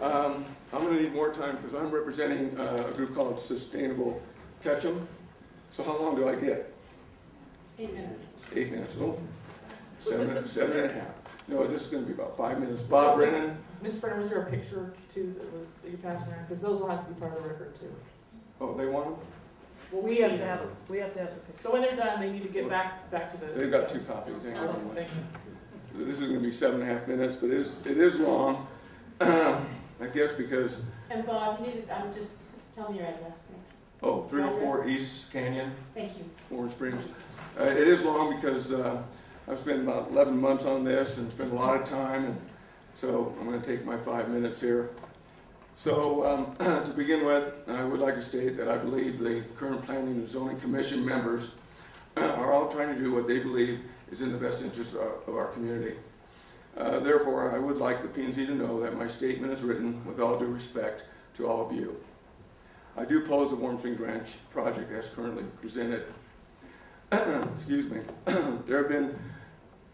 I'm going to need more time because I'm representing a group called Sustainable Ketchum. So how long do I get? 8 minutes. 8 minutes. Oh, seven and a half. No, this is going to be about 5 minutes. ConBobBrennan. Ms. Brennan, was there a picture too that you passed around? Because those will have to be part of the record too. Oh, they want them? Well, we have to have it. We have to have the picture. So when they're done, they need to get back to the. They've got 2 copies. Hang on. Oh, thank you. This is going to be 7.5 minutes, but it is long. I guess because. And Bob, you need to just tell me your address, thanks. Oh, 304 East Canyon. Thank you. Orange Springs. It is long because I've spent about 11 months on this and spent a lot of time, and so I'm going to take my 5 minutes here. So to begin with, I would like to state that I believe the current Planning and Zoning Commission members are all trying to do what they believe is in the best interest of our community. Therefore, I would like the P&Z to know that my statement is written with all due respect to all of you. I do oppose the Warm Springs Ranch project as currently presented. Excuse me. There have been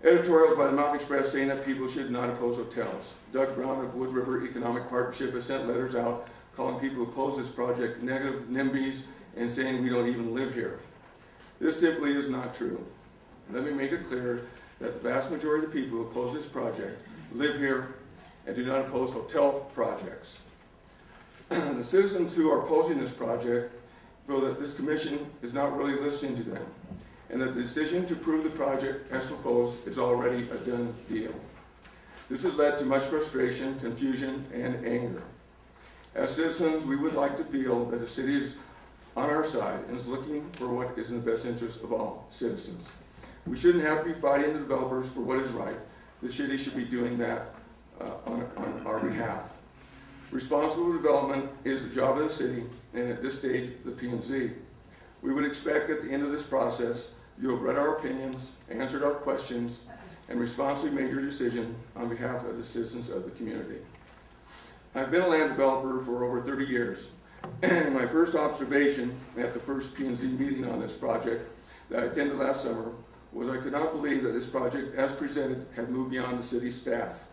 editorials by the Mountain Express saying that people should not oppose hotels. Doug Brown of Wood River Economic Partnership has sent letters out calling people who oppose this project negative NIMBYs and saying we don't even live here. This simply is not true. Let me make it clear that the vast majority of the people who oppose this project live here and do not oppose hotel projects. The citizens who are opposing this project feel that this commission is not really listening to them, and that the decision to approve the project as proposed is already a done deal. This has led to much frustration, confusion, and anger. As citizens, we would like to feel that the city is on our side and is looking for what is in the best interest of all citizens. We shouldn't have to be fighting the developers for what is right. The city should be doing that on our behalf. Responsible development is the job of the city, and at this stage, the P&Z. We would expect at the end of this process, you have read our opinions, answered our questions, and responsibly made your decision on behalf of the citizens of the community. I've been a land developer for over 30 years, and my first observation at the first P&Z meeting on this project that I attended last summer was I could not believe that this project, as presented, had moved beyond the city staff.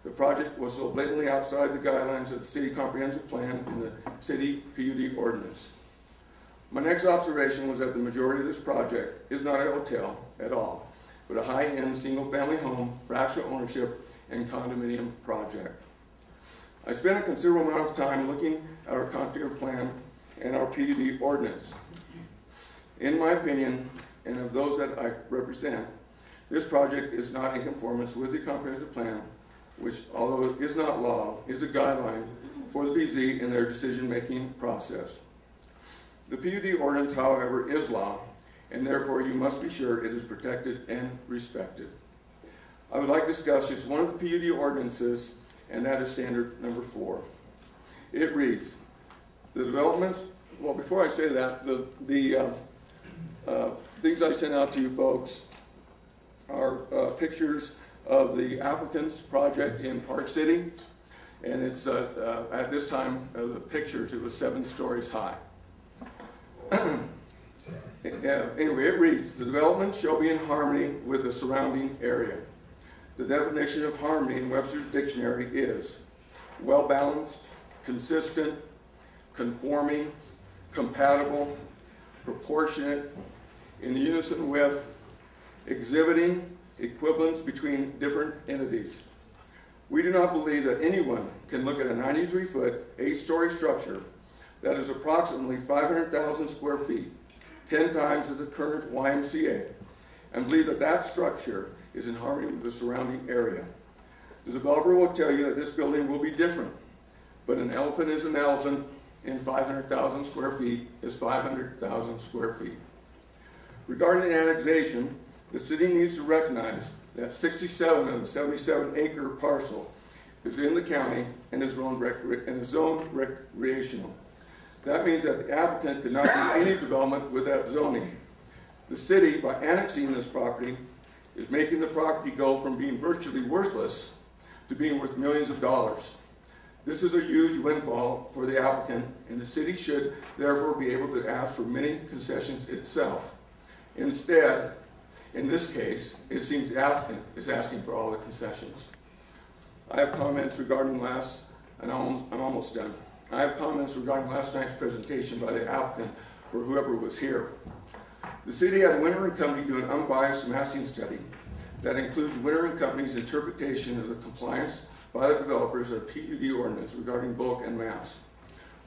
The project was so blatantly outside the guidelines of the city comprehensive plan and the city PUD ordinance. My next observation was that the majority of this project is not a hotel at all, but a high-end single-family home, fractional ownership, and condominium project. I spent a considerable amount of time looking at our comprehensive plan and our PUD ordinance. In my opinion, and of those that I represent, this project is not in conformance with the comprehensive plan, which, although it is not law, is a guideline for the PZ in their decision-making process. The PUD ordinance, however, is law, and therefore you must be sure it is protected and respected. I would like to discuss just one of the PUD ordinances, and that is standard number 4. It reads, the developments, well, before I say that, the things I sent out to you folks are pictures of the applicant's project in Park City, and it's at this time the pictures, it was 7 stories high. Anyway, it reads, the development shall be in harmony with the surrounding area. The definition of harmony in Webster's dictionary is well-balanced, consistent, conforming, compatible, proportionate, in unison with, exhibiting equivalence between different entities. We do not believe that anyone can look at a 93-foot, 8-story structure that is approximately 500,000 square feet, 10 times the current YMCA, and believe that that structure is in harmony with the surrounding area. The developer will tell you that this building will be different, but an elephant is an elephant, and 500,000 square feet is 500,000 square feet. Regarding annexation, the city needs to recognize that 67 of the 77-acre parcel is in the county and is zoned recreational. That means that the applicant could not do any development with that zoning. The city, by annexing this property, is making the property go from being virtually worthless to being worth millions of dollars. This is a huge windfall for the applicant, and the city should therefore be able to ask for many concessions itself. Instead, in this case, it seems the applicant is asking for all the concessions. I have comments regarding last and I'm almost done. I have comments regarding last night's presentation by the applicant for whoever was here. The city had Winter & Company do an unbiased massing study that includes Winter & Company's interpretation of the compliance by the developers of PUD ordinance regarding bulk and mass.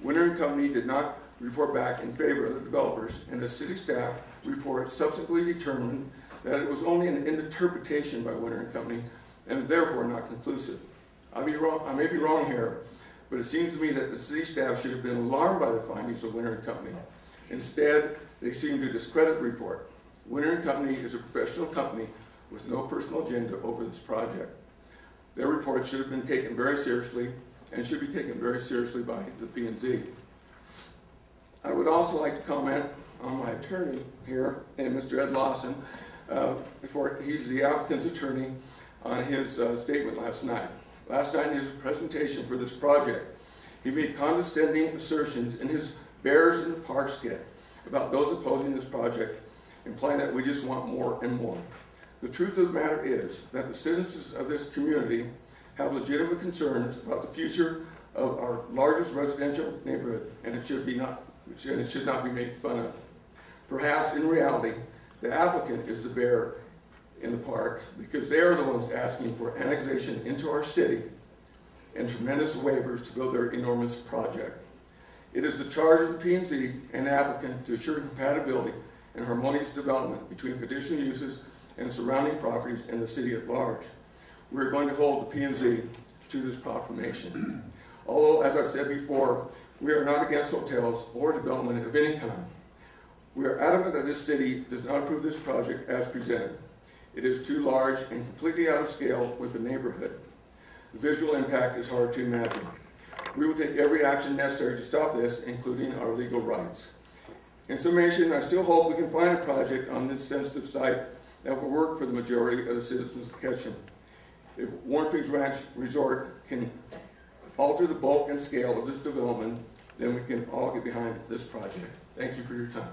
Winter & Company did not report back in favor of the developers, and the city staff report subsequently determined that it was only an interpretation by Winter & Company and therefore not conclusive. I may be wrong here, but it seems to me that the city staff should have been alarmed by the findings of Winter & Company. Instead, they seem to discredit the report. Winter & Company is a professional company with no personal agenda over this project. Their report should have been taken very seriously and should be taken very seriously by the P&Z. I would also like to comment on my attorney here, and Mr. Ed Lawson, he's the applicant's attorney, on his statement last night. Last night in his presentation for this project, he made condescending assertions in his Bears in the Park skit about those opposing this project, implying that we just want more and more. The truth of the matter is that the citizens of this community have legitimate concerns about the future of our largest residential neighborhood, and it should not be made fun of. Perhaps in reality, the applicant is the bear in the park because they are the ones asking for annexation into our city and tremendous waivers to build their enormous project. It is the charge of the P&Z and the applicant to assure compatibility and harmonious development between conditional uses and surrounding properties in the city at large. We are going to hold the P&Z to this proclamation. Although, as I've said before, we are not against hotels or development of any kind. We are adamant that this city does not approve this project as presented. It is too large and completely out of scale with the neighborhood. The visual impact is hard to imagine. We will take every action necessary to stop this, including our legal rights. In summation, I still hope we can find a project on this sensitive site that will work for the majority of the citizens of Ketchum. If Warren Springs Ranch Resort can alter the bulk and scale of this development, then we can all get behind this project. Thank you for your time.